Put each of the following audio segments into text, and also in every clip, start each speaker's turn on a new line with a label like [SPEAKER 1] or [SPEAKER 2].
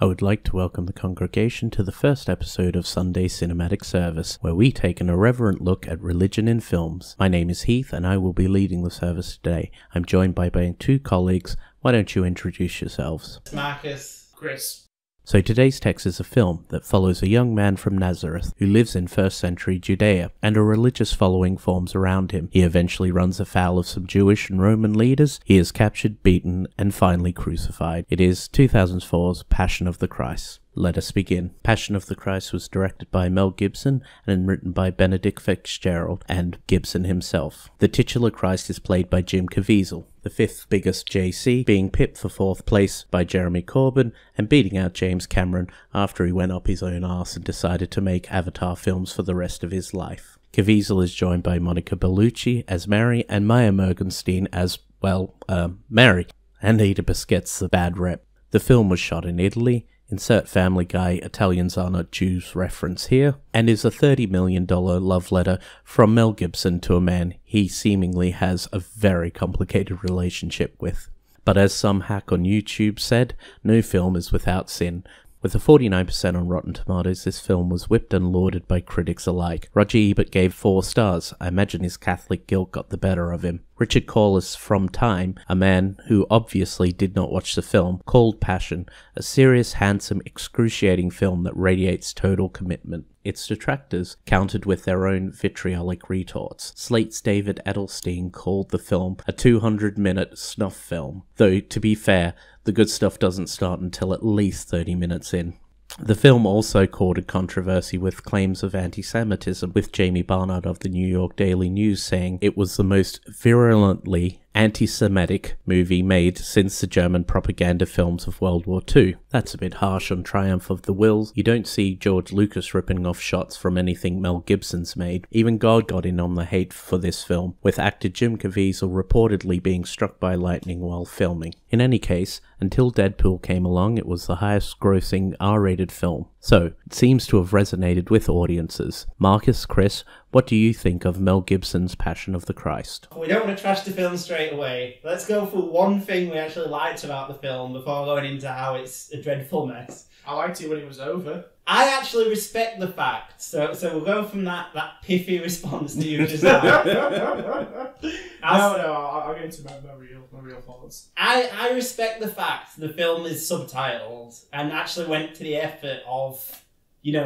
[SPEAKER 1] I would like to welcome the congregation to the first episode of Sunday Cinematic Service, where we take an irreverent look at religion in films. My name is Heath, and I will be leading the service today. I'm joined by my two colleagues. Why don't you introduce yourselves?
[SPEAKER 2] Marcus.
[SPEAKER 3] Chris.
[SPEAKER 1] So today's text is a film that follows a young man from Nazareth who lives in first century Judea, and a religious following forms around him. He eventually runs afoul of some Jewish and Roman leaders. He is captured, beaten, and finally crucified. It is 2004's Passion of the Christ. Let us begin. Passion of the Christ was directed by Mel Gibson and written by Benedict Fitzgerald and Gibson himself. The titular Christ is played by Jim Caviezel, the fifth biggest JC, being pipped for fourth place by Jeremy Corbyn and beating out James Cameron after he went up his own arse and decided to make Avatar films for the rest of his life. Caviezel is joined by Monica Bellucci as Mary and Maya Morgenstein as, Mary. And Oedipus gets the bad rep. The film was shot in Italy. Insert Family Guy, Italians are not Jews reference here, and is a $30 million love letter from Mel Gibson to a man he seemingly has a very complicated relationship with. But as some hack on YouTube said, no film is without sin. With a 49% on Rotten Tomatoes, this film was whipped and lauded by critics alike. Roger Ebert gave 4 stars. I imagine his Catholic guilt got the better of him. Richard Corliss from Time, a man who obviously did not watch the film, called Passion a serious, handsome, excruciating film that radiates total commitment. Its detractors countered with their own vitriolic retorts. Slate's David Edelstein called the film a 200-minute snuff film, though, to be fair, the good stuff doesn't start until at least 30 minutes in. The film also courted controversy with claims of anti-Semitism, with Jamie Barnard of the New York Daily News saying it was the most virulently anti-Semitic movie made since the German propaganda films of World War II. That's a bit harsh on Triumph of the Wills. You don't see George Lucas ripping off shots from anything Mel Gibson's made. Even God got in on the hate for this film, with actor Jim Caviezel reportedly being struck by lightning while filming. In any case, until Deadpool came along, it was the highest grossing R-rated film. So, it seems to have resonated with audiences. Marcus, Chris, what do you think of Mel Gibson's Passion of the Christ?
[SPEAKER 2] We don't want to trash the film straight away. Let's go for one thing we actually liked about the film before going into how it's a dreadful mess.
[SPEAKER 3] I liked it when it was over.
[SPEAKER 2] I actually respect the fact. So we'll go from that pithy response that you just had.
[SPEAKER 3] I'll get into my real thoughts.
[SPEAKER 2] I respect the fact the film is subtitled and actually went to the effort of,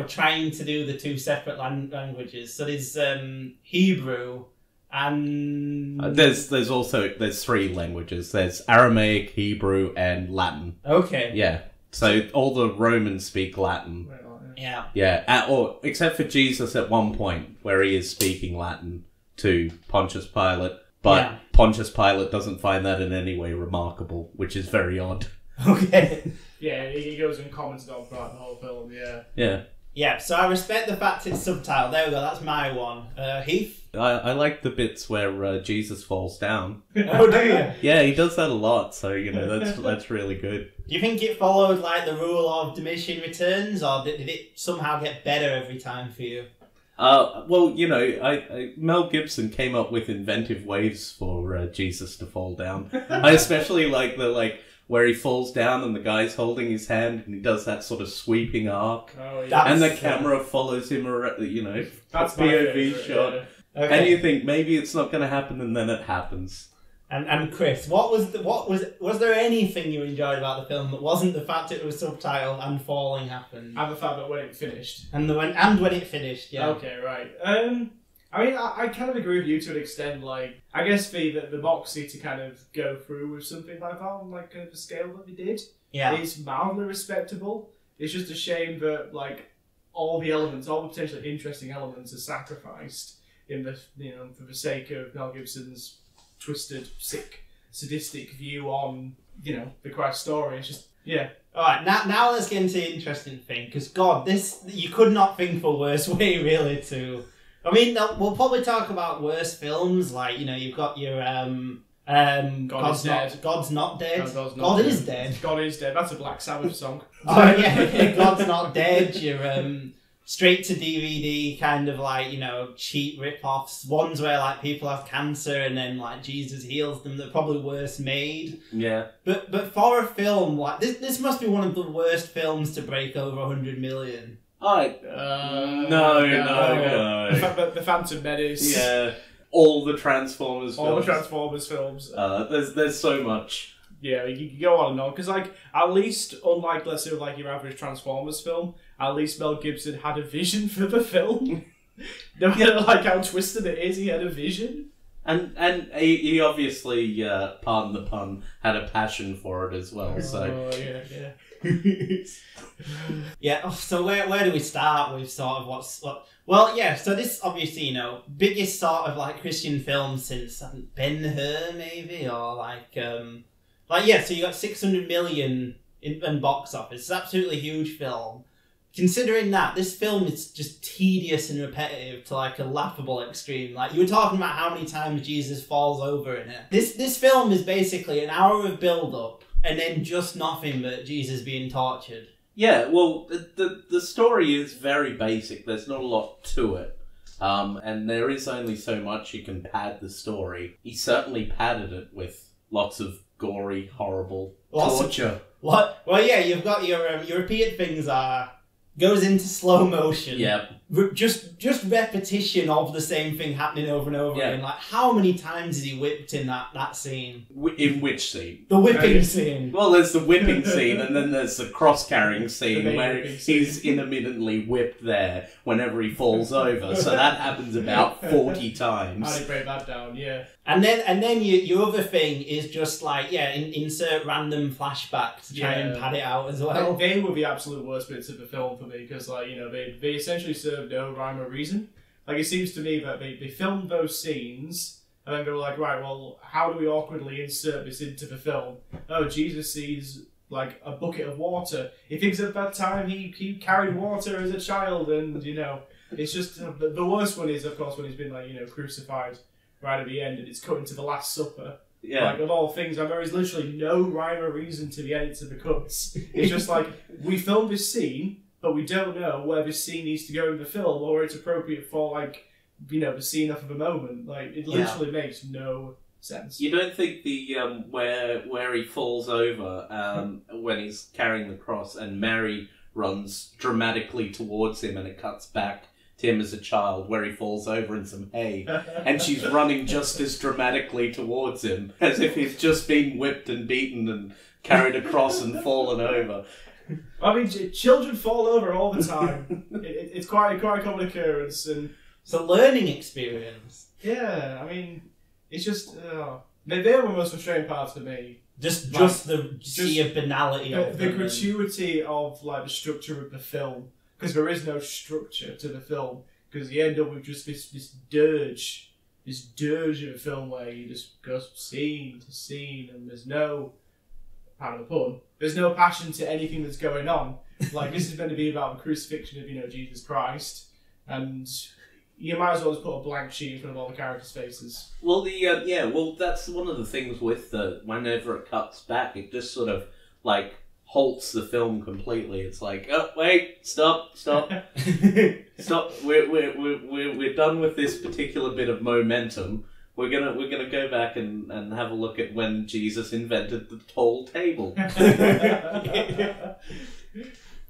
[SPEAKER 2] trying to do the 2 separate languages. So there's Hebrew and...
[SPEAKER 1] There's 3 languages. There's Aramaic, Hebrew, and Latin.
[SPEAKER 2] Okay.
[SPEAKER 1] Yeah. So all the Romans speak Latin.
[SPEAKER 2] Yeah.
[SPEAKER 1] Yeah, or except for Jesus at one point, where he is speaking Latin to Pontius Pilate. But Pontius Pilate doesn't find that in any way remarkable, which is very odd.
[SPEAKER 2] Okay.
[SPEAKER 3] Yeah, he goes and comments on throughout the whole film,
[SPEAKER 1] Yeah.
[SPEAKER 2] Yeah, so I respect the fact it's subtitled. There we go, that's my one. Heath?
[SPEAKER 1] I like the bits where Jesus falls down.
[SPEAKER 2] Oh, do you?
[SPEAKER 1] Yeah, he does that a lot, so, that's really good.
[SPEAKER 2] Do you think it followed, the rule of diminishing returns, or did it somehow get better every time for you?
[SPEAKER 1] Mel Gibson came up with inventive ways for Jesus to fall down. I especially like where he falls down and the guy's holding his hand and he does that sort of sweeping arc.
[SPEAKER 3] Oh, yeah.
[SPEAKER 1] And the camera follows him around,
[SPEAKER 3] that's my
[SPEAKER 1] POV
[SPEAKER 3] favorite,
[SPEAKER 1] shot.
[SPEAKER 3] Yeah.
[SPEAKER 2] Okay.
[SPEAKER 1] And you think maybe it's not going to happen, and then it happens.
[SPEAKER 2] And Chris, was there anything you enjoyed about the film that wasn't the fact it was subtitled and falling happened?
[SPEAKER 3] And the fact that when it finished.
[SPEAKER 2] And when it finished, yeah.
[SPEAKER 3] Okay, right. I kind of agree with you to an extent. I guess the boxy to kind of go through with something like that on kind of a scale that they did.
[SPEAKER 2] Yeah.
[SPEAKER 3] It's mildly respectable. It's just a shame that all the potentially interesting elements are sacrificed in the for the sake of Mel Gibson's twisted, sick, sadistic view on the Christ story. It's just
[SPEAKER 2] Alright, now let's get into the interesting thing, because God, you could not think of a worse way really to... I mean, we'll probably talk about worse films, you've got your God's Not Dead. God is Dead.
[SPEAKER 3] God is Dead. That's a Black Sabbath song.
[SPEAKER 2] Oh yeah, God's Not Dead. Your straight to DVD kind of like, you know, cheap rip-offs. Ones where like people have cancer and then like Jesus heals them. They're probably worse made.
[SPEAKER 1] Yeah.
[SPEAKER 2] But for a film like this must be one of the worst films to break over 100 million.
[SPEAKER 1] No.
[SPEAKER 3] The Phantom Menace.
[SPEAKER 1] Yeah. All the Transformers films.
[SPEAKER 3] All the Transformers films.
[SPEAKER 1] There's so much.
[SPEAKER 3] Yeah, you can go on and on. Because, like, at least, unlike, let's say, like your average Transformers film, at least Mel Gibson had a vision for the film. No matter, like, how twisted it is, he had a vision.
[SPEAKER 1] And he obviously, pardon the pun, had a passion for it as well. So
[SPEAKER 3] yeah.
[SPEAKER 2] Yeah, so where do we start with sort of what? Well, yeah, so this obviously, you know, biggest sort of like Christian film since Ben-Hur maybe, or like yeah, so you got 600 million in box office. It's absolutely huge film. Considering that, this film is just tedious and repetitive to like a laughable extreme. Like you were talking about how many times Jesus falls over in it. This film is basically an hour of build-up and then just nothing but Jesus being tortured.
[SPEAKER 1] yeah, well, the story is very basic. There's not a lot to it. And there is only so much you can pad the story. He certainly padded it with lots of gory, horrible torture.
[SPEAKER 2] Well, yeah, you've got your repeated things are goes into slow motion.
[SPEAKER 1] Yeah.
[SPEAKER 2] Just repetition of the same thing happening over and over again. Like, how many times is he whipped in that scene?
[SPEAKER 1] In which scene?
[SPEAKER 2] The whipping scene.
[SPEAKER 1] Well, there's the whipping scene, and then there's the cross-carrying scene where
[SPEAKER 3] whipping
[SPEAKER 1] he's intermittently whipped there whenever he falls over. So that happens about 40 times.
[SPEAKER 3] How do you break that down? Yeah.
[SPEAKER 2] And then your other thing is just like, insert random flashback to try and pad it out as well.
[SPEAKER 3] They were the absolute worst bits of the film for me because, like, you know, they essentially serve no rhyme or reason. Like, it seems to me that they filmed those scenes and then they were like, right, well, how do we awkwardly insert this into the film? Oh, Jesus sees, like, a bucket of water. He thinks at that time he carried water as a child, and, you know, it's just, the worst one is, of course, when he's been, like, you know, crucified right at the end and it's cut into the Last Supper.
[SPEAKER 1] Yeah.
[SPEAKER 3] Like, of all things, there is literally no rhyme or reason to the edits of the cuts. It's just like, we filmed this scene, but we don't know where this scene needs to go in the film or where it's appropriate for, like, you know, the scene off of a moment. Like, it literally makes no sense.
[SPEAKER 1] You don't think the where he falls over when he's carrying the cross and Mary runs dramatically towards him and it cuts back to him as a child where he falls over in some hay and she's running just as dramatically towards him as if he's just been whipped and beaten and carried across and fallen over.
[SPEAKER 3] I mean, children fall over all the time. It's quite a common occurrence, and
[SPEAKER 2] it's a learning experience.
[SPEAKER 3] Yeah, I mean, it's just they were the most frustrating parts for me.
[SPEAKER 2] Just the sheer banality of
[SPEAKER 3] the gratuity of, like, the structure of the film, because there is no structure to the film, because you end up with just this dirge of a film where you just go scene to scene and there's no, pardon the pun, there's no passion to anything that's going on. Like, this is meant to be about the crucifixion of, you know, Jesus Christ, and you might as well just put a blank sheet in front of all the characters' faces.
[SPEAKER 1] Well, that's one of the things with whenever it cuts back, it just sort of, like, halts the film completely. It's like, oh, wait, stop. Stop. We're done with this particular bit of momentum. We're gonna go back and have a look at when Jesus invented the tall table.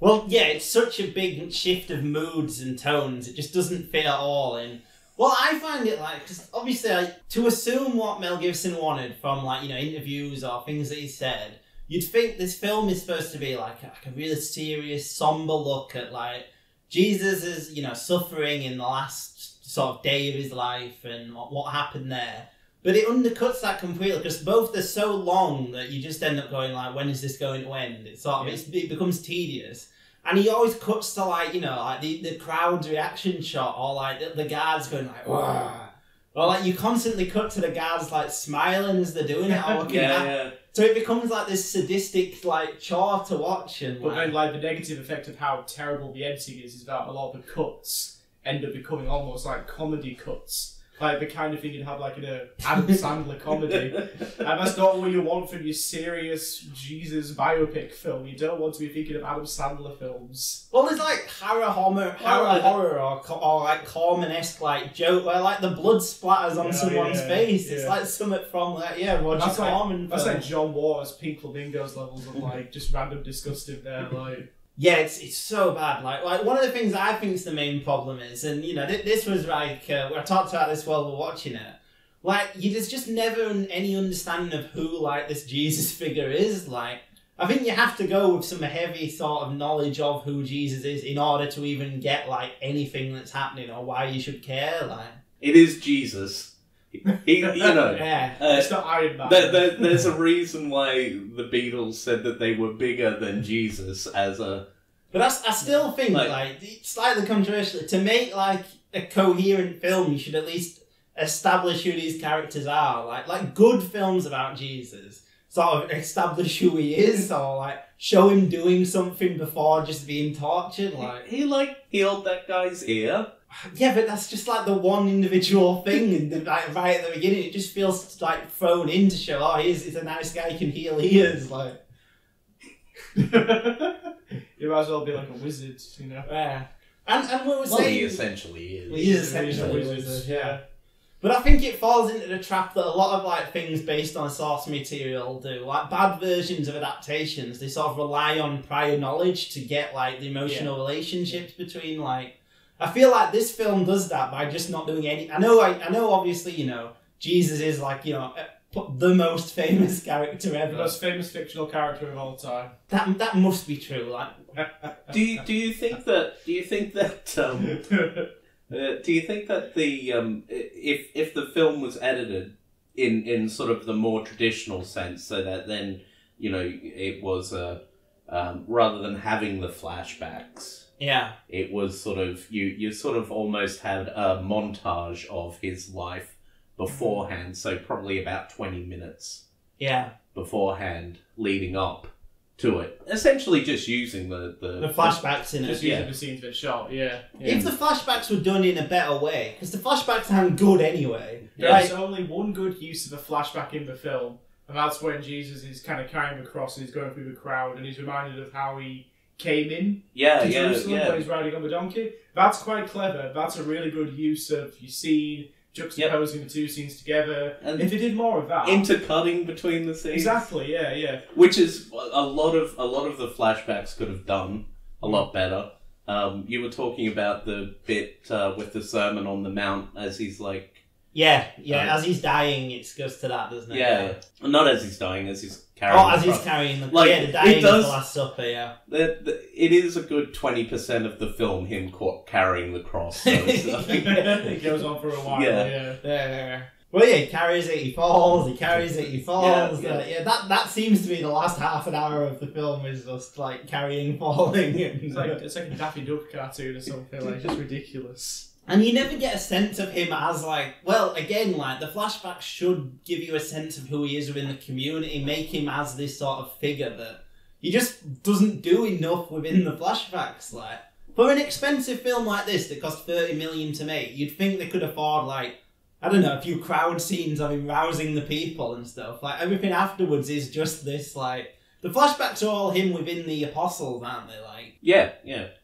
[SPEAKER 2] Well, yeah, it's such a big shift of moods and tones. It just doesn't fit at all. And well, I find it like, because obviously, to assume what Mel Gibson wanted from, like, you know, interviews or things that he said, you'd think this film is supposed to be like a really serious, somber look at, like, Jesus' you know, suffering in the last sort of day of his life and what happened there. But it undercuts that completely because both are so long that you just end up going like, when is this going to end? It's sort of it becomes tedious. And he always cuts to, like, you know, like the crowd's reaction shot, or like the guards going like, wah. Or like you constantly cut to the guards like smiling as they're doing it or looking at. So it becomes like this sadistic like chore to watch. And
[SPEAKER 3] but then, like, the negative effect of how terrible the editing is that a lot of the cuts end up becoming almost like comedy cuts. like the kind of thing you'd have like in a Adam Sandler comedy. And that's not what you want from your serious Jesus biopic film. You don't want to be thinking of Adam Sandler films.
[SPEAKER 2] Well, there's like horror or like Corman-esque like joke where like the blood splatters on someone's face. It's like something from that, Roger Corman.
[SPEAKER 3] That's like John Waters' Pink Flamingos levels of like just random disgusting there, like.
[SPEAKER 2] Yeah, it's so bad. Like one of the things I think is the main problem is, and you know, this was like I talked about this while we're watching it. Like, there's just never any understanding of who like this Jesus figure is. Like, I think you have to go with some heavy sort of knowledge of who Jesus is in order to even get like anything that's happening or why you should care. Like,
[SPEAKER 1] it is Jesus. He, you know,
[SPEAKER 3] it's not Iron Man.
[SPEAKER 1] There's a reason why the Beatles said that they were bigger than Jesus as a.
[SPEAKER 2] But I still think like it's slightly controversial to make like a coherent film. You should at least establish who these characters are. Like good films about Jesus sort of establish who he is, or like show him doing something before just being tortured. Like
[SPEAKER 1] he healed that guy's ear.
[SPEAKER 2] Yeah, but that's just like the one individual thing, and like right at the beginning, it just feels like thrown in to show, he's a nice guy, he can heal ears, like.
[SPEAKER 3] You might as well be like a wizard, you know.
[SPEAKER 2] Yeah, and what we're saying,
[SPEAKER 1] he essentially is.
[SPEAKER 2] Well, he is essentially a wizard, yeah. But I think it falls into the trap that a lot of like things based on source material do. Like bad versions of adaptations, they sort of rely on prior knowledge to get like the emotional relationships between like. I feel like this film does that by just not doing any. I know. Obviously, you know, Jesus is like the most famous character ever.
[SPEAKER 3] The most famous fictional character of all time.
[SPEAKER 2] That must be true. Like,
[SPEAKER 1] do you think that the if the film was edited in sort of the more traditional sense, so that then it was rather than having the flashbacks.
[SPEAKER 2] Yeah.
[SPEAKER 1] It was sort of, you sort of almost had a montage of his life beforehand, so probably about 20 minutes beforehand leading up to it. Essentially just using the
[SPEAKER 2] flashbacks in it.
[SPEAKER 3] Just using the scenes that shot,
[SPEAKER 2] If the flashbacks were done in a better way, because the flashbacks aren't good anyway.
[SPEAKER 3] There's only one good use of a flashback in the film, and that's when Jesus is kind of carrying the cross and he's going through the crowd and he's reminded of how he came in to Jerusalem when he's riding on the donkey. That's quite clever. That's a really good use of your scene, juxtaposing the two scenes together. And if they did more of that,
[SPEAKER 1] intercutting between the scenes,
[SPEAKER 3] exactly, yeah.
[SPEAKER 1] Which is a lot of the flashbacks could have done a lot better. You were talking about the bit with the Sermon on the Mount as he's like.
[SPEAKER 2] As he's dying, it goes to that, doesn't it?
[SPEAKER 1] Yeah. Not as he's dying, as he's carrying the cross.
[SPEAKER 2] He's carrying the
[SPEAKER 1] the
[SPEAKER 2] dying of the Last Supper,
[SPEAKER 1] It is a good 20% of the film, him carrying the cross. So
[SPEAKER 3] it goes on for a while,
[SPEAKER 2] Well, he carries it, he falls, that seems to be the last half an hour of the film, is just like carrying, falling.
[SPEAKER 3] It's like a Daffy Duck cartoon or something, like, just ridiculous.
[SPEAKER 2] And you never get a sense of him as like, well, again, like the flashbacks should give you a sense of who he is within the community, make him as this sort of figure that he just doesn't do enough within the flashbacks. Like, for an expensive film like this that cost $30 million to make, you'd think they could afford like, I don't know, a few crowd scenes of him rousing the people and stuff. Like everything afterwards is just this like, the flashbacks are all him within the apostles, aren't they? Like,
[SPEAKER 1] yeah.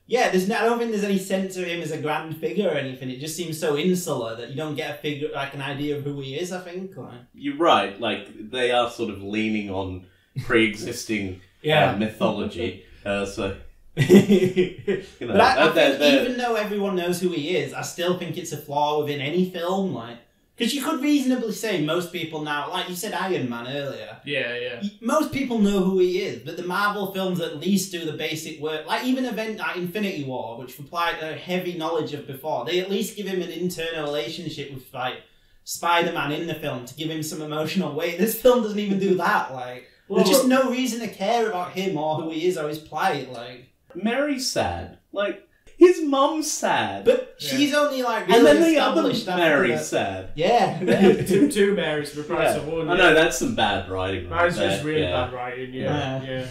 [SPEAKER 2] Yeah, I don't think there's any sense of him as a grand figure or anything. It just seems so insular that you don't get a figure, like an idea of who he is, I think. Like.
[SPEAKER 1] You're right, like, they are sort of leaning on pre-existing mythology, so...
[SPEAKER 2] But I think even though everyone knows who he is, I still think it's a flaw within any film, like... Because you could reasonably say most people now, like you said Iron Man earlier.
[SPEAKER 3] Yeah.
[SPEAKER 2] Most people know who he is, but the Marvel films at least do the basic work. Like even event like Infinity War, which required a heavy knowledge of before, they at least give him an internal relationship with like Spider-Man in the film to give him some emotional weight. This film doesn't even do that. Like there's just no reason to care about him or who he is or his plight. Like
[SPEAKER 1] Mary's sad. Like his mum's sad.
[SPEAKER 2] But she's only like really
[SPEAKER 1] and then the
[SPEAKER 2] established
[SPEAKER 1] other Mary's sad.
[SPEAKER 2] Yeah.
[SPEAKER 3] two Marys for the price of one.
[SPEAKER 1] I know, that's some bad writing.
[SPEAKER 3] That's just really bad writing, yeah.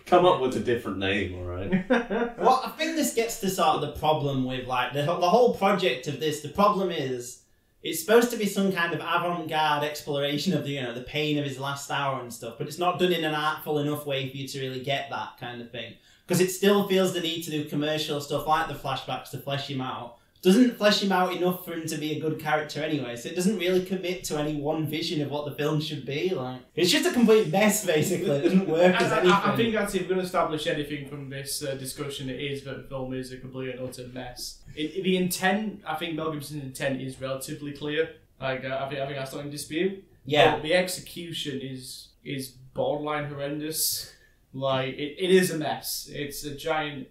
[SPEAKER 1] Come up with a different name, alright?
[SPEAKER 2] Well, I think this gets to sort of the problem with like the whole project of this. The problem is it's supposed to be some kind of avant-garde exploration of the, you know, the pain of his last hour and stuff, but it's not done in an artful enough way for you to really get that kind of thing. Because it still feels the need to do commercial stuff like the flashbacks to flesh him out. Doesn't flesh him out enough for him to be a good character anyway, so it doesn't really commit to any one vision of what the film should be. Like, it's just a complete mess, basically. It doesn't work as anything.
[SPEAKER 3] I think that's, if we're going to establish anything from this discussion, it is that the film is a complete and utter mess. The intent, I think Mel Gibson's intent is relatively clear. Like, I think that's not in dispute.
[SPEAKER 2] Yeah.
[SPEAKER 3] But the execution is borderline horrendous. Like, it is a mess. It's a giant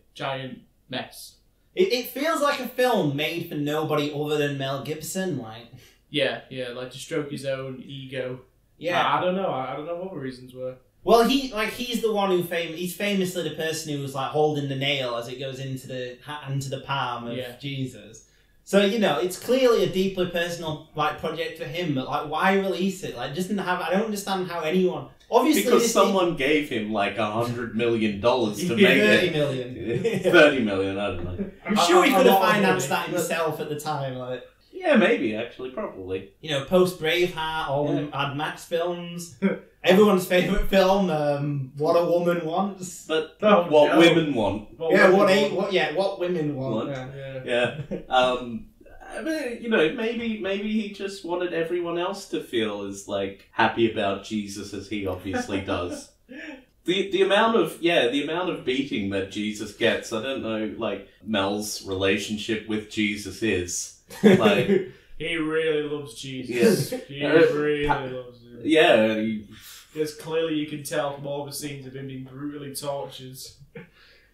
[SPEAKER 3] mess.
[SPEAKER 2] It feels like a film made for nobody other than Mel Gibson, like.
[SPEAKER 3] Yeah, like to stroke his own ego.
[SPEAKER 2] Yeah.
[SPEAKER 3] I don't know. I don't know what the reasons were.
[SPEAKER 2] Well, he's the one he's famously the person who was like holding the nail as it goes into the palm of Jesus. So, you know, it's clearly a deeply personal like project for him, but like, why release it? Like, I don't understand how anyone. Obviously,
[SPEAKER 1] because someone gave him like $100 million to make it.
[SPEAKER 2] 30 million.
[SPEAKER 1] 30 million, I don't know.
[SPEAKER 2] I'm sure he could have financed that himself at the time. Like,
[SPEAKER 1] yeah, maybe actually, probably.
[SPEAKER 2] You know, post Braveheart, all the Mad Max films, everyone's favourite film, What a Woman Wants.
[SPEAKER 1] But what women want.
[SPEAKER 2] What women want.
[SPEAKER 1] Yeah. I mean, you know, maybe he just wanted everyone else to feel as like happy about Jesus as he obviously does. The amount of beating that Jesus gets, I don't know, like Mel's relationship with Jesus is like
[SPEAKER 3] he really loves Jesus.
[SPEAKER 1] Yeah.
[SPEAKER 3] He really loves him.
[SPEAKER 1] Yeah,
[SPEAKER 3] because clearly you can tell from all the scenes of him being brutally tortured.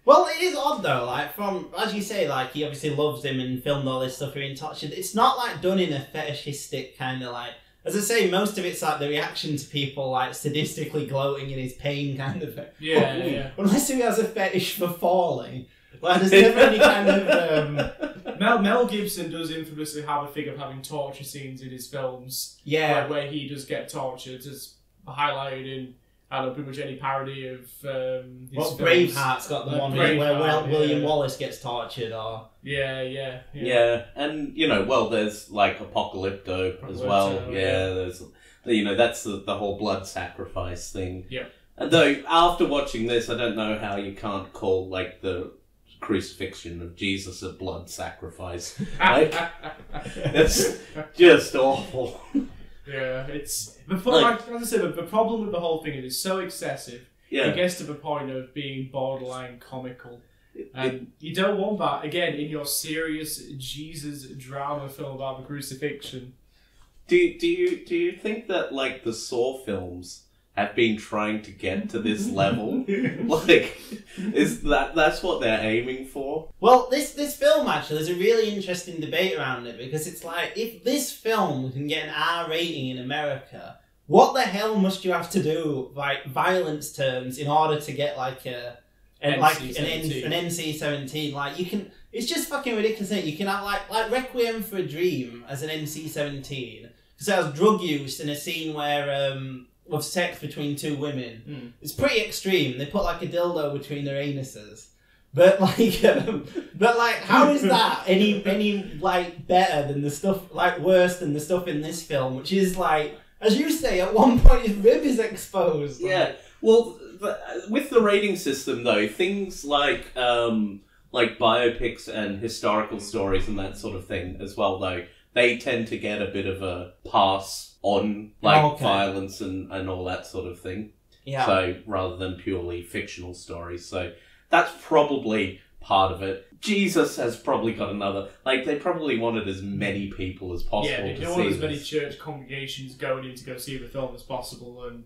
[SPEAKER 2] Well, it is odd though, like, from, as you say, like, he obviously loves him and filmed all this stuff being tortured. It's not, like, done in a fetishistic kind of, like, as I say, most of it's, like, the reaction to people, like, sadistically gloating in his pain kind of thing.
[SPEAKER 3] Yeah.
[SPEAKER 2] Unless he has a fetish for falling. Like, there's never any kind of,
[SPEAKER 3] Mel Gibson does infamously have a thing of having torture scenes in his films.
[SPEAKER 2] Yeah.
[SPEAKER 3] Like, where he does get tortured, as highlighted in, I don't know, pretty much any parody of his films.
[SPEAKER 2] Braveheart's got the one where William
[SPEAKER 3] yeah.
[SPEAKER 2] Wallace gets tortured, or...
[SPEAKER 3] Yeah,
[SPEAKER 1] and, you know, well, there's, like, Apocalypto as well. Yeah, there's, you know, that's the whole blood sacrifice thing.
[SPEAKER 3] Yeah.
[SPEAKER 1] And though, after watching this, I don't know how you can't call, like, the crucifixion of Jesus a blood sacrifice. Like, it's just awful.
[SPEAKER 3] Yeah, it's... as I said, the problem with the whole thing is it's so excessive, it gets to the point of being borderline comical. And you don't want that, again, in your serious Jesus drama film about the crucifixion.
[SPEAKER 1] Do you think that, like, the Saw films have been trying to get to this level? Like, that's what they're aiming for?
[SPEAKER 2] Well, this film, actually, there's a really interesting debate around it, because it's like, if this film can get an R rating in America, what the hell must you have to do, like, violence terms, in order to get, like, an NC-17? Like, you can... It's just fucking ridiculous, isn't it? You can have, like Requiem for a Dream as an NC-17, because it has drug use in a scene where, of sex between two women. It's pretty extreme. They put like a dildo between their anuses. But like, how is that any like better than the stuff, like worse than the stuff in this film, which is like, as you say, at one point his rib is exposed.
[SPEAKER 1] Yeah. Well, with the rating system though, things like biopics and historical stories and that sort of thing as well though, they tend to get a bit of a pass on violence and all that sort of thing.
[SPEAKER 2] Yeah.
[SPEAKER 1] So rather than purely fictional stories. So that's probably part of it. Jesus has probably got another... Like, they probably wanted as many people as possible to see
[SPEAKER 3] they want as many church congregations going in to go see the film as possible, and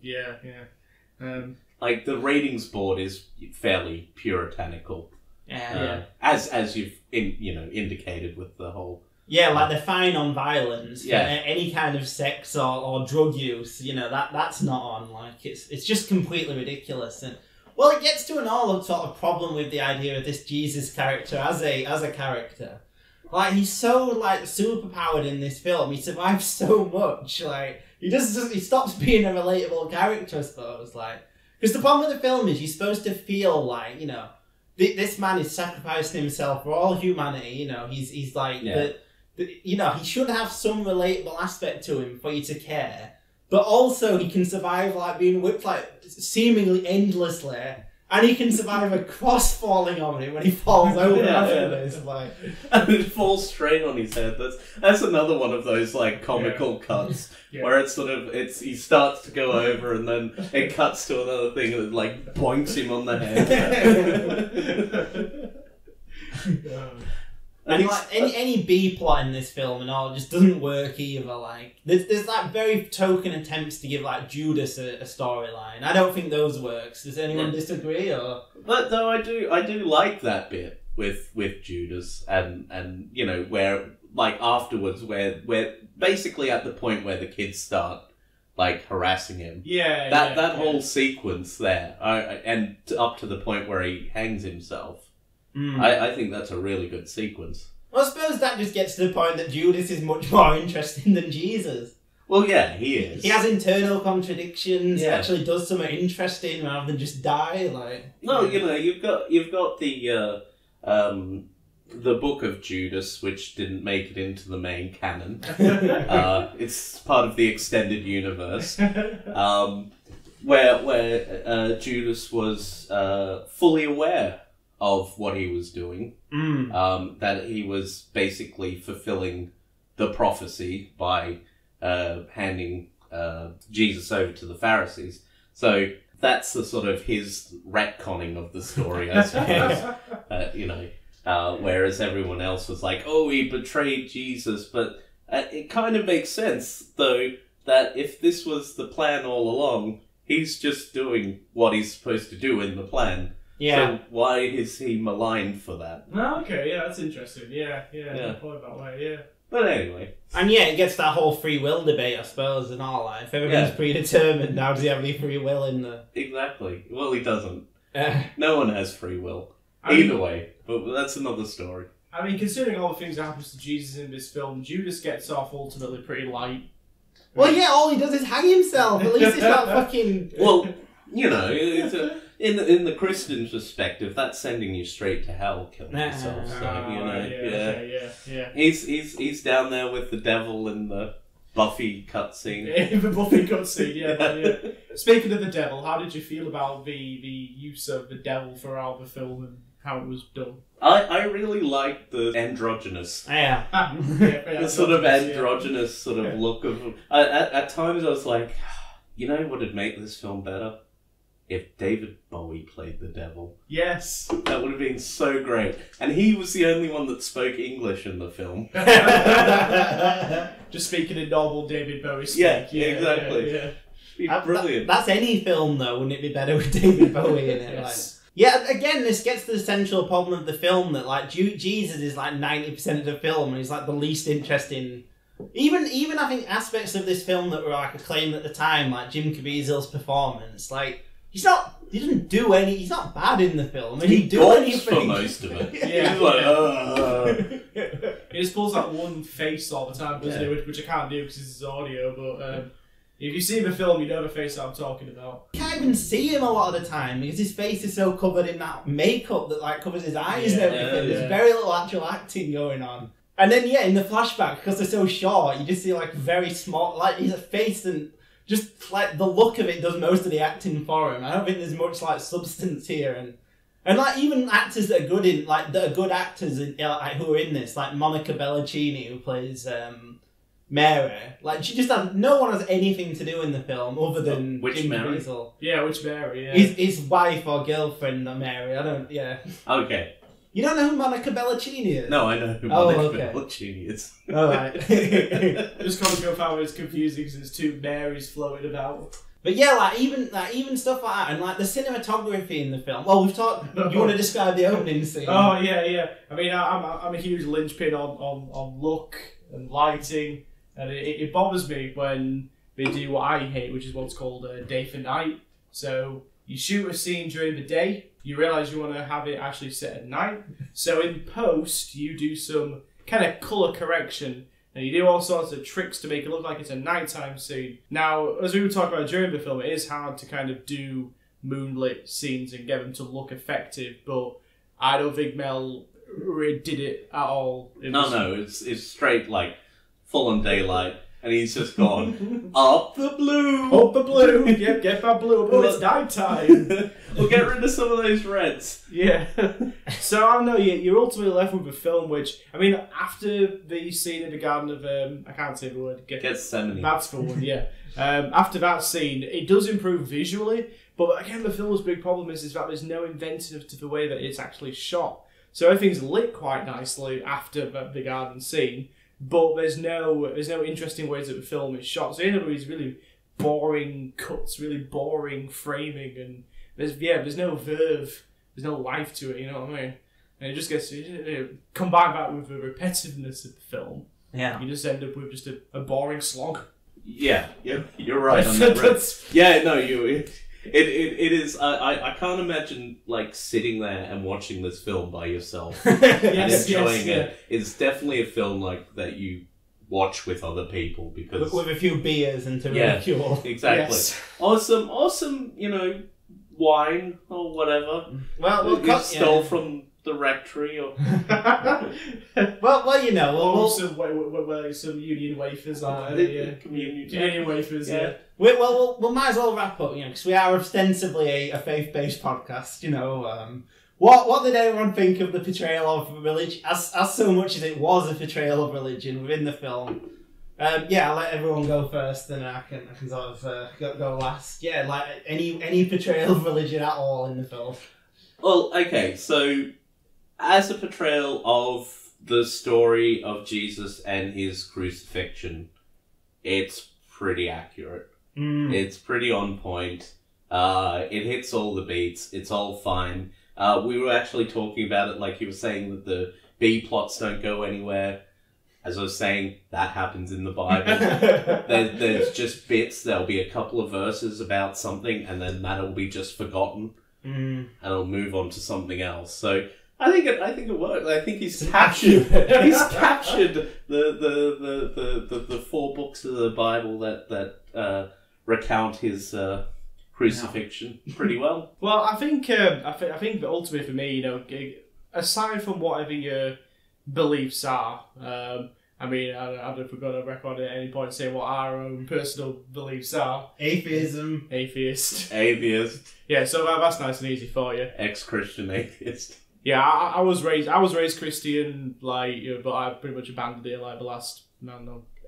[SPEAKER 1] like, the ratings board is fairly puritanical.
[SPEAKER 2] Yeah.
[SPEAKER 1] As you've indicated with the whole...
[SPEAKER 2] Yeah, like they're fine on violence.
[SPEAKER 1] Yeah.
[SPEAKER 2] Any kind of sex or drug use, you know, that's not on. Like, it's just completely ridiculous. And well, it gets to an all sort of problem with the idea of this Jesus character as a character. Like, he's so like superpowered in this film. He survives so much. Like, he stops being a relatable character, I suppose. Like, because the problem with the film is you're supposed to feel like, you know, this man is sacrificing himself for all humanity. You know, he's like you know, he should have some relatable aspect to him for you to care. But also he can survive like being whipped like seemingly endlessly. And he can survive a cross falling on him when he falls over after this. Like,
[SPEAKER 1] and it falls straight on his head. That's another one of those like comical cuts where it's sort of he starts to go over and then it cuts to another thing that like boinks him on the head.
[SPEAKER 2] And like any B plot in this film and all just doesn't work either. Like there's like very token attempts to give like Judas a storyline. I don't think those works. Does anyone disagree or?
[SPEAKER 1] But though I do like that bit with Judas and you know where like afterwards where basically at the point where the kids start like harassing him. That whole sequence there and up to the point where he hangs himself. I think that's a really good sequence.
[SPEAKER 2] Well, I suppose that just gets to the point that Judas is much more interesting than Jesus.
[SPEAKER 1] Well, yeah, he is.
[SPEAKER 2] He has internal contradictions.
[SPEAKER 1] Yeah.
[SPEAKER 2] He actually does something interesting rather than just die. Like
[SPEAKER 1] no, you know, you've got the book of Judas, which didn't make it into the main canon. It's part of the extended universe, where Judas was fully aware of what he was doing, that he was basically fulfilling the prophecy by handing Jesus over to the Pharisees. So that's the sort of his retconning of the story, I suppose. You know, whereas everyone else was like, oh, he betrayed Jesus. But it kind of makes sense, though, that if this was the plan all along, he's just doing what he's supposed to do in the plan.
[SPEAKER 2] Yeah.
[SPEAKER 1] So why is he maligned for that?
[SPEAKER 3] Oh, okay, yeah, that's interesting. Yeah. Good point that way, yeah.
[SPEAKER 1] But anyway.
[SPEAKER 2] And yeah, it gets that whole free will debate, I suppose, and all that. If everything's predetermined, how does he have any free will in the...
[SPEAKER 1] Exactly. Well, he doesn't. No one has free will. Either way. But that's another story.
[SPEAKER 3] I mean, considering all the things that happens to Jesus in this film, Judas gets off ultimately pretty light.
[SPEAKER 2] Well, yeah, all he does is hang himself. At least it's not fucking...
[SPEAKER 1] Well, you know, in the Christian perspective, that's sending you straight to hell, killing yourself. So, you know,
[SPEAKER 3] yeah.
[SPEAKER 1] He's down there with the devil in the Buffy cutscene.
[SPEAKER 3] The Buffy cutscene, yeah. Speaking of the devil, how did you feel about the use of the devil throughout the film and how it was done?
[SPEAKER 1] I really liked the androgynous.
[SPEAKER 2] Yeah.
[SPEAKER 1] The sort of androgynous sort of look of... At times I was like, you know what would make this film better? If David Bowie played the devil.
[SPEAKER 3] Yes.
[SPEAKER 1] That would have been so great. And he was the only one that spoke English in the film.
[SPEAKER 3] Just speaking in normal David Bowie speak.
[SPEAKER 1] Yeah, exactly.
[SPEAKER 2] Yeah.
[SPEAKER 1] Brilliant.
[SPEAKER 2] That's any film, though. Wouldn't it be better with David Bowie in it?
[SPEAKER 3] Yes.
[SPEAKER 2] Like, yeah, again, this gets to the central problem of the film that, like, Jesus is, like, 90% of the film, and he's, like, the least interesting... Even I think aspects of this film that were, like, acclaimed at the time, like Jim Caviezel's performance, like... He doesn't do any... He's not bad in the film. And he do anything.
[SPEAKER 1] For most of it.
[SPEAKER 3] Yeah.
[SPEAKER 1] He's like,
[SPEAKER 3] He just pulls that one face all the time, doesn't he? Which I can't do because this is audio, but if you see the film, you know the face that I'm talking about.
[SPEAKER 2] You can't even see him a lot of the time because his face is so covered in that makeup that like covers his eyes and everything. There's very little actual acting going on. And then, in the flashback, because they're so short, you just see, like, very small... Like, his face and... Just, like, the look of it does most of the acting for him. I don't think there's much, like, substance here. And like, even actors that are good in... Like, that are good actors in, like, who are in this, like Monica Bellucci, who plays Mary. Like, she just has... No one has anything to do in the film other than Jim Caviezel.
[SPEAKER 3] Yeah, which Mary, yeah.
[SPEAKER 2] His wife or girlfriend, Mary. I don't... Yeah.
[SPEAKER 1] Okay.
[SPEAKER 2] You don't know who Monica Bellucci is?
[SPEAKER 1] No, I know who Monica Bellucci is.
[SPEAKER 2] Alright.
[SPEAKER 3] Just can't go how it's confusing because there's two Marys floating about.
[SPEAKER 2] But yeah, even stuff like that, and like the cinematography in the film. Well, we've talked... You want to describe the opening scene?
[SPEAKER 3] Oh, yeah. I mean, I'm a huge linchpin on look and lighting, and it bothers me when they do what I hate, which is what's called day for night. So you shoot a scene during the day, you realise you want to have it actually set at night. So in post, you do some kind of colour correction, and you do all sorts of tricks to make it look like it's a nighttime scene. Now, as we were talking about during the film, it is hard to kind of do moonlit scenes and get them to look effective, but I don't think Mel did it at all.
[SPEAKER 1] No, it's straight like full on daylight, and he's just gone up the blue.
[SPEAKER 3] Up the blue. Yep, get that blue. Oh, it's night time.
[SPEAKER 1] We'll get rid of some of those reds.
[SPEAKER 3] Yeah. So I don't know. You're ultimately left with a film which, I mean, after the scene in the Garden of I can't say the word.
[SPEAKER 1] Gethsemane.
[SPEAKER 3] That's the one. Yeah. After that scene, it does improve visually, but again, the film's big problem is that there's no inventive to the way that it's actually shot. So everything's lit quite nicely after the garden scene, but there's no interesting ways that the film is shot. So in other words, really boring cuts, really boring framing, and there's no verve, there's no life to it. You know what I mean? And it just gets combine that with the repetitiveness of the film.
[SPEAKER 2] Yeah,
[SPEAKER 3] you just end up with just a boring slog.
[SPEAKER 1] Yeah, you're right on that. Yeah, no, It is. I can't imagine like sitting there and watching this film by yourself and enjoying it. It's definitely a film like that you watch with other people because
[SPEAKER 2] with a few beers and to ridicule.
[SPEAKER 1] Exactly. Yes. Awesome. You know, wine or whatever.
[SPEAKER 2] Well,
[SPEAKER 1] you stole from the rectory or.
[SPEAKER 2] well, you know,
[SPEAKER 3] some union wafers are
[SPEAKER 1] communion
[SPEAKER 3] wafers. Yeah.
[SPEAKER 2] We might as well wrap up, because we are ostensibly a faith-based podcast. What did everyone think of the portrayal of religion, as so much as it was a portrayal of religion within the film? I'll let everyone go first, and I can sort of go last. Yeah, like any portrayal of religion at all in the film.
[SPEAKER 1] Well, okay, so as a portrayal of the story of Jesus and his crucifixion, it's pretty accurate. It's pretty on point. It hits all the beats. It's all fine. We were actually talking about it, like you were saying that the B plots don't go anywhere. As I was saying, that happens in the Bible. There's just bits. There'll be a couple of verses about something, and then that'll be just forgotten, and it'll move on to something else. So I think it worked. I think he's captured the 4 books of the Bible that recount his crucifixion pretty well.
[SPEAKER 3] Well, I think that ultimately for me, aside from whatever your beliefs are, I mean, I don't know if we're going to record at any point saying what our own personal beliefs are.
[SPEAKER 2] Atheism.
[SPEAKER 3] Atheist.
[SPEAKER 1] Yeah,
[SPEAKER 3] so that's nice and easy for you.
[SPEAKER 1] Ex-Christian atheist.
[SPEAKER 3] Yeah, I was raised Christian, but I pretty much abandoned it the last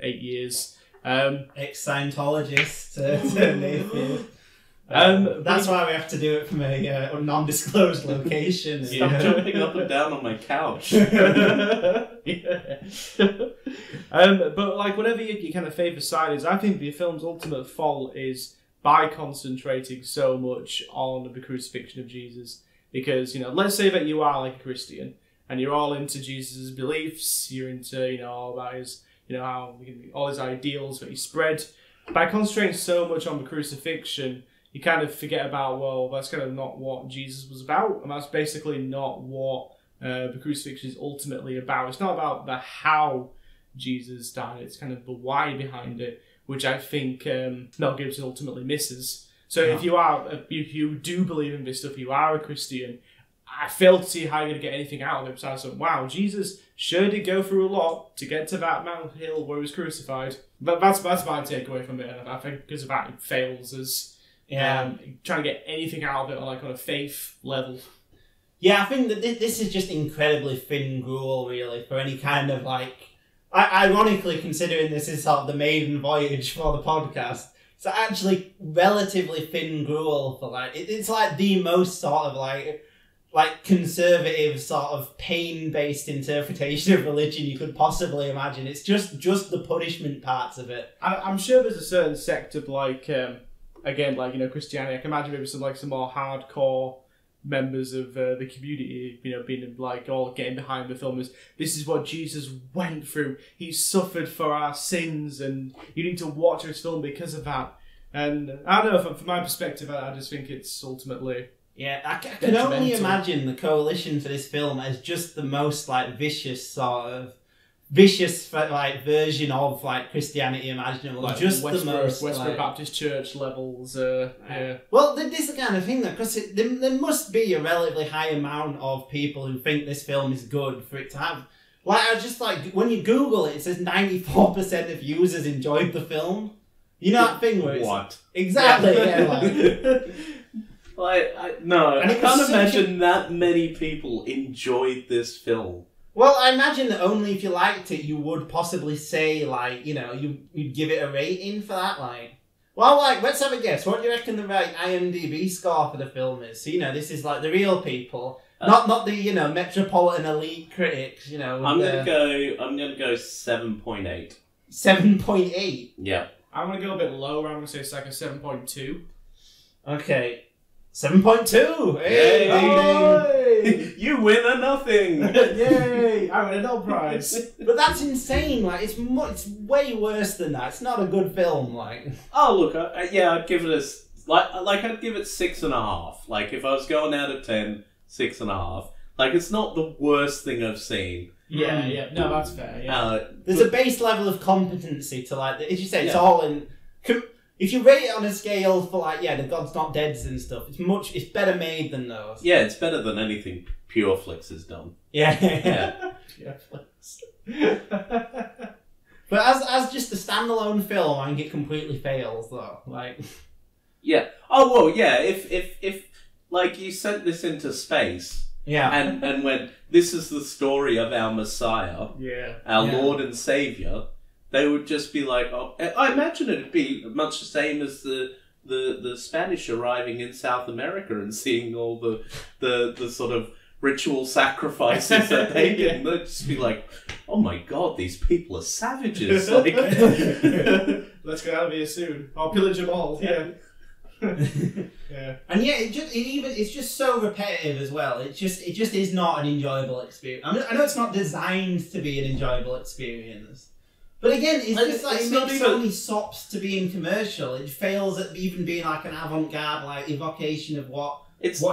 [SPEAKER 3] 8 years.
[SPEAKER 2] Ex-Scientologist to an atheist. That's why we have to do it from a non-disclosed location.
[SPEAKER 1] Stop jumping up and down on my couch.
[SPEAKER 3] But whatever your kind of favourite side is, I think the film's ultimate fault is by concentrating so much on the crucifixion of Jesus. Because, let's say that you are like a Christian and you're all into Jesus' beliefs, you're into, all about his, how all his ideals that he spread. By concentrating so much on the crucifixion, you kind of forget about, well, that's kind of not what Jesus was about, and that's basically not what the crucifixion is ultimately about. It's not about the how Jesus died, it's kind of the why behind it, which I think Mel Gibson ultimately misses. So if you do believe in this stuff, you are a Christian, I fail to see how you're going to get anything out of it besides, wow, Jesus sure did go through a lot to get to that Mount Hill where he was crucified. But that's my takeaway from it, and I think because of that it fails as trying to get anything out of it on a faith level.
[SPEAKER 2] Yeah, I think that this is just incredibly thin gruel, really, for any kind of ironically, considering this is sort of the maiden voyage for the podcast, it's actually relatively thin gruel for it's like the most sort of like conservative sort of pain-based interpretation of religion you could possibly imagine. It's just the punishment parts of it.
[SPEAKER 3] I'm sure there's a certain sect of Christianity. I can imagine maybe some more hardcore members of the community, being all getting behind the film as this is what Jesus went through. He suffered for our sins, and you need to watch this film because of that. And I don't know, from my perspective, I just think it's ultimately.
[SPEAKER 2] Yeah, I can only imagine the coalition for this film as just the most vicious sort of vicious like version of like Christianity imaginable.
[SPEAKER 3] Like
[SPEAKER 2] just
[SPEAKER 3] Westboro,
[SPEAKER 2] the most
[SPEAKER 3] Westboro
[SPEAKER 2] like,
[SPEAKER 3] Baptist Church levels. Yeah.
[SPEAKER 2] Well, this is the kind of thing though, because there must be a relatively high amount of people who think this film is good for it to have. Like, I just like when you Google it, it says 94% of users enjoyed the film. You know that thing where it's
[SPEAKER 1] What?
[SPEAKER 2] exactly yeah, like.
[SPEAKER 1] No,
[SPEAKER 2] And
[SPEAKER 1] I
[SPEAKER 2] it was
[SPEAKER 1] can't
[SPEAKER 2] such
[SPEAKER 1] imagine that many people enjoyed this film.
[SPEAKER 2] Well, I imagine that only if you liked it, you would possibly say, like, you know, you'd give it a rating for that, like. Well, like, let's have a guess. What do you reckon the right IMDb score for the film is? So, you know, this is like the real people, not the, you know, metropolitan elite critics, you know.
[SPEAKER 1] I'm gonna go 7.8.
[SPEAKER 2] 7.8?
[SPEAKER 1] Yeah.
[SPEAKER 3] I'm going to go a bit lower. I'm going to say it's like a 7.2.
[SPEAKER 2] Okay. 7.2! Hey!
[SPEAKER 3] Hey!
[SPEAKER 1] You win a nothing!
[SPEAKER 3] Yay! I win a Nobel Prize.
[SPEAKER 2] But that's insane, like, it's way worse than that. It's not a good film, like.
[SPEAKER 1] Oh, look, I'd give it I'd give it 6.5. Like, if I was going out of 10, 6.5. Like, it's not the worst thing I've seen.
[SPEAKER 3] Yeah. No, that's fair. Yeah.
[SPEAKER 2] There's a base level of competency to, like, as you say, it's
[SPEAKER 1] Yeah.
[SPEAKER 2] all in... If you rate it on a scale for, like, yeah, the God's Not Deads and stuff, it's better made than those.
[SPEAKER 1] Yeah, it's better than anything Pureflix has done.
[SPEAKER 2] Yeah.
[SPEAKER 3] Yeah.
[SPEAKER 2] But as just a standalone film, I think it completely fails, though. Like...
[SPEAKER 1] Yeah. Oh, well, yeah, if like, you sent this into space...
[SPEAKER 2] Yeah.
[SPEAKER 1] And went, this is the story of our Messiah, our Lord and Saviour, they would just be like, oh, I imagine it'd be much the same as the Spanish arriving in South America and seeing all the sort of ritual sacrifices that they did. And they'd just be like, oh my God, these people are savages. Like,
[SPEAKER 3] let's get out of here soon. I'll pillage them all. Yeah. Yeah.
[SPEAKER 2] And yeah, it's just so repetitive as well. It just is not an enjoyable experience. I know it's not designed to be an enjoyable experience, but again, it's just like it makes so many sops to being commercial. It fails at even being like an avant-garde like evocation of what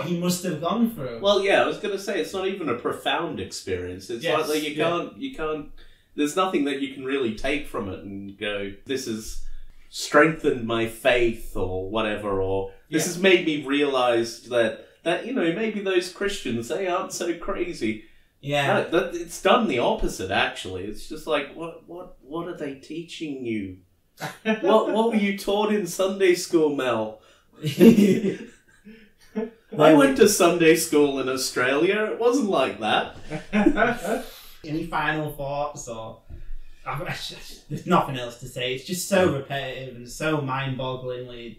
[SPEAKER 2] he must have gone through.
[SPEAKER 1] well, yeah, I was going to say, it's not even a profound experience. It's like you can't. There's nothing that you can really take from it and go, this has strengthened my faith or whatever, or this has made me realise that you know, maybe those Christians, they aren't so crazy.
[SPEAKER 2] Yeah.
[SPEAKER 1] No, it's done the opposite, actually. It's just like, what are they teaching you? what were you taught in Sunday school, Mel? I went to Sunday school in Australia. It wasn't like that.
[SPEAKER 2] Any final thoughts or? There's nothing else to say. It's just so repetitive and so mind-bogglingly.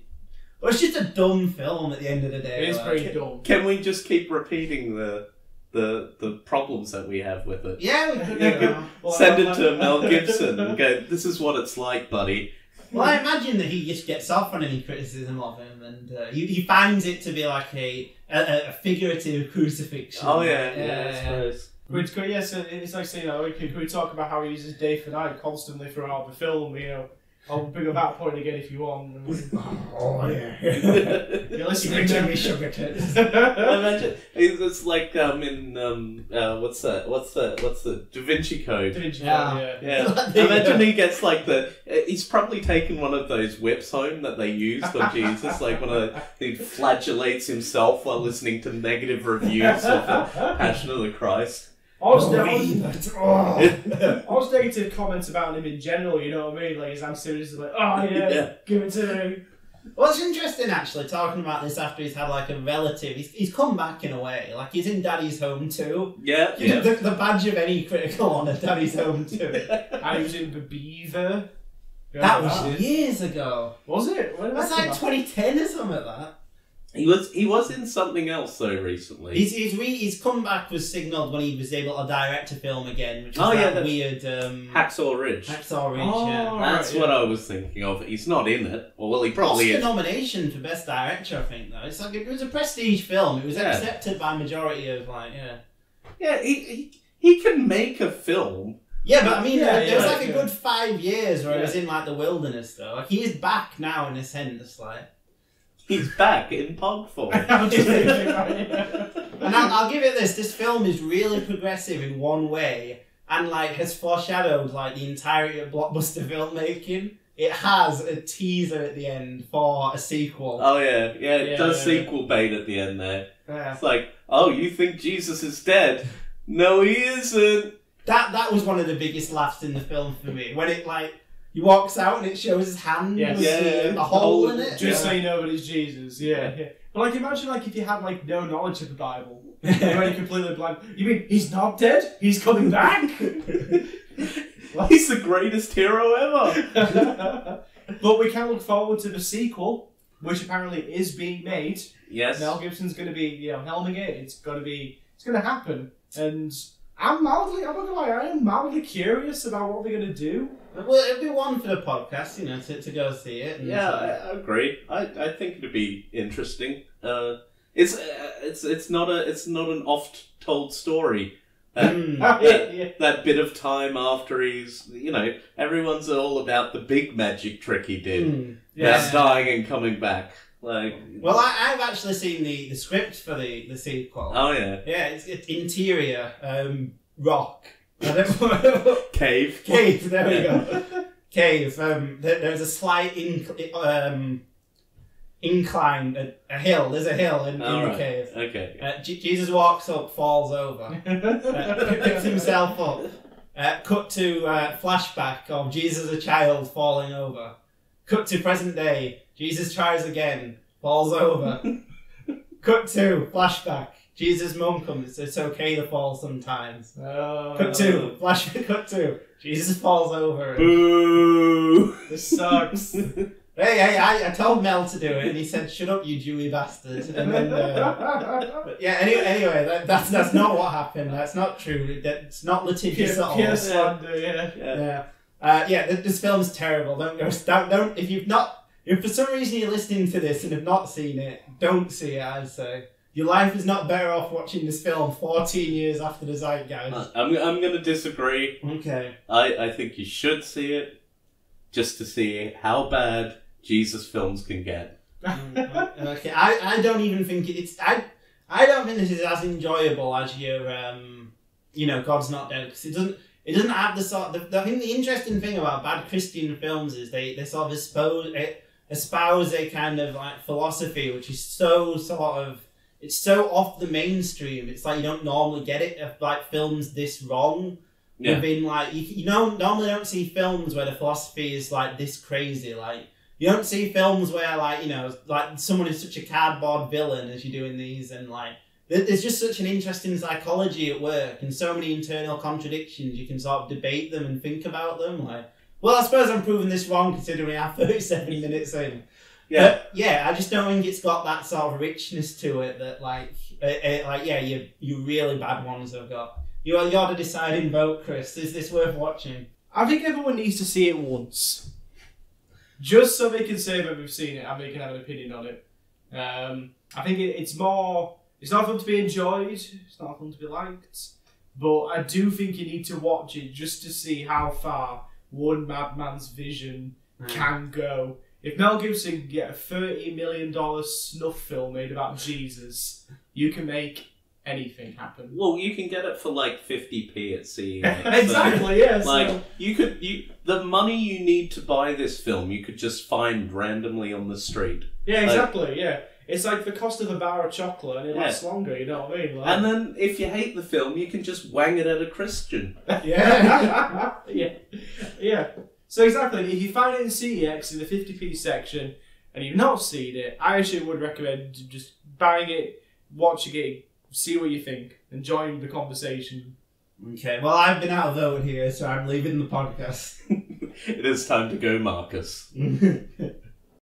[SPEAKER 2] Well, it's just a dumb film at the end of the day.
[SPEAKER 3] It is pretty dumb.
[SPEAKER 1] Can we just keep repeating the problems that we have with it?
[SPEAKER 2] Yeah, we could.
[SPEAKER 1] Send it to Mel Gibson and go, this is what it's like, buddy.
[SPEAKER 2] Well, I imagine that he just gets off on any criticism of him, and he finds it to be like a figurative crucifixion.
[SPEAKER 1] Oh, yeah, I suppose.
[SPEAKER 3] Yes, it's like saying, can we talk about how he uses day for night constantly throughout the film? You know, I'll bring up that point again if you want.
[SPEAKER 2] Oh yeah.
[SPEAKER 3] You're listening to me, sugar tits.
[SPEAKER 1] Imagine it's like in what's the Da Vinci Code?
[SPEAKER 3] Da Vinci Code,
[SPEAKER 1] Yeah. Imagine he gets like he's probably taken one of those whips home that they used on Jesus, like one of he flagellates himself while listening to negative reviews of Passion of the Christ.
[SPEAKER 3] I was negative comments about him in general, you know what I mean? Like his anti-Semitism is like, give it to me.
[SPEAKER 2] Well, it's interesting actually talking about this after he's had like a relative. He's come back in a way. Like he's in Daddy's Home too.
[SPEAKER 1] Yeah.
[SPEAKER 2] The badge of any critical on Daddy's Home too.
[SPEAKER 3] And he was in The Beaver.
[SPEAKER 2] That was years ago.
[SPEAKER 3] Was it? When
[SPEAKER 2] That's like 2010 or something like that.
[SPEAKER 1] He was in something else though recently.
[SPEAKER 2] His comeback was signalled when he was able to direct a film again, which was that weird
[SPEAKER 1] Hacksaw Ridge.
[SPEAKER 2] Hacksaw Ridge, yeah.
[SPEAKER 1] That's what I was thinking of. He's not in it. Well, he probably
[SPEAKER 2] Oscar
[SPEAKER 1] is.
[SPEAKER 2] nomination for Best Director, I think, though. It's like it was a prestige film. It was accepted by majority of
[SPEAKER 1] Yeah, he can make a film.
[SPEAKER 2] Yeah, but I mean, there was like a good 5 years where he was in like the wilderness, though. Like he is back now in a sense, like.
[SPEAKER 1] He's back in pug form.
[SPEAKER 2] And I'll give it this. This film is really progressive in one way, and like has foreshadowed like the entirety of blockbuster filmmaking. It has a teaser at the end for a sequel.
[SPEAKER 4] Oh yeah, it does sequel bait at the end there.
[SPEAKER 2] Yeah.
[SPEAKER 4] It's like, oh, you think Jesus is dead? No, he isn't.
[SPEAKER 2] That was one of the biggest laughs in the film for me. When it like he walks out and it shows his hand with the hole in it.
[SPEAKER 3] Just so you know that it's Jesus. Yeah. But like, imagine like if you had like no knowledge of the Bible, you're completely blind. You mean he's not dead? He's coming back.
[SPEAKER 4] He's the greatest hero ever.
[SPEAKER 3] But we can look forward to the sequel, which apparently is being made.
[SPEAKER 4] Yes.
[SPEAKER 3] Mel Gibson's going to be, helming it. It's going to happen. And I'm not gonna lie, I am mildly curious about what they're going to do.
[SPEAKER 2] Well, it'd be one for the podcast, to go see it. And
[SPEAKER 4] I agree. I think it'd be interesting. It's not an oft-told story. That bit of time after he's, everyone's all about the big magic trick he did. About dying and coming back. Like,
[SPEAKER 2] well, I've actually seen the script for the sequel.
[SPEAKER 4] Oh yeah.
[SPEAKER 2] Yeah, it's interior rock. I don't
[SPEAKER 4] Cave.
[SPEAKER 2] There we go. Cave. There's a slight incline, a hill. There's a hill in the cave.
[SPEAKER 4] Okay.
[SPEAKER 2] Jesus walks up, falls over, picks himself up. Cut to flashback of Jesus, a child, falling over. Cut to present day. Jesus tries again, falls over. Cut to flashback. Jesus' mum comes. It's okay to fall sometimes. Cut to flashback. Cut to Jesus falls over.
[SPEAKER 4] Boo!
[SPEAKER 3] This sucks.
[SPEAKER 2] Hey, I told Mel to do it, and he said, "Shut up, you Jewy bastard." And then, but yeah. Anyway, that's not what happened. That's not true. That's not litigious at all.
[SPEAKER 3] Pure slander,
[SPEAKER 2] This film's terrible. Don't. If for some reason you're listening to this and have not seen it, don't see it. I'd say your life is not better off watching this film 14 years after the zeitgeist.
[SPEAKER 4] I'm going to disagree.
[SPEAKER 2] Okay.
[SPEAKER 4] I think you should see it, just to see how bad Jesus films can get.
[SPEAKER 2] Okay, I don't even think it's. I don't think this is as enjoyable as your God's Not Dead, because it doesn't have the sort of. I think the interesting thing about bad Christian films is they sort of espouse a kind of like philosophy which is so sort of. It's so off the mainstream. It's like you don't normally get it if like films this wrong. Yeah. Within like you normally don't see films where the philosophy is like this crazy. Like you don't see films where like like someone is such a cardboard villain as you do in these, and like there's just such an interesting psychology at work and so many internal contradictions. You can sort of debate them and think about them. Like, well, I suppose I'm proving this wrong considering we are 37 minutes in.
[SPEAKER 4] Yeah,
[SPEAKER 2] but, yeah. I just don't think it's got that sort of richness to it that you really bad ones have got. You're the deciding vote, Chris. Is this worth watching?
[SPEAKER 3] I think everyone needs to see it once. Just so they can say that we've seen it and they can have an opinion on it. I think it's more... It's not fun to be enjoyed. It's not fun to be liked. But I do think you need to watch it just to see how far one madman's vision can go. If Mel Gibson can get a $30 million snuff film made about Jesus, you can make anything happen.
[SPEAKER 4] Well, you can get it for like 50p at CEX.
[SPEAKER 3] Exactly, yes.
[SPEAKER 4] Like the money you need to buy this film, you could just find randomly on the street.
[SPEAKER 3] Yeah, exactly. Yeah, it's like the cost of a bar of chocolate, and it lasts longer. You know what I mean? Like,
[SPEAKER 4] and then if you hate the film, you can just wang it at a Christian.
[SPEAKER 3] Yeah, yeah. So exactly, if you find it in CEX in the 50p section, and you've not seen it, I actually would recommend just buying it, watching it. See what you think. Enjoy the conversation.
[SPEAKER 2] Okay, well, I've been outvoted here, so I'm leaving the podcast.
[SPEAKER 4] It is time to go, Marcus.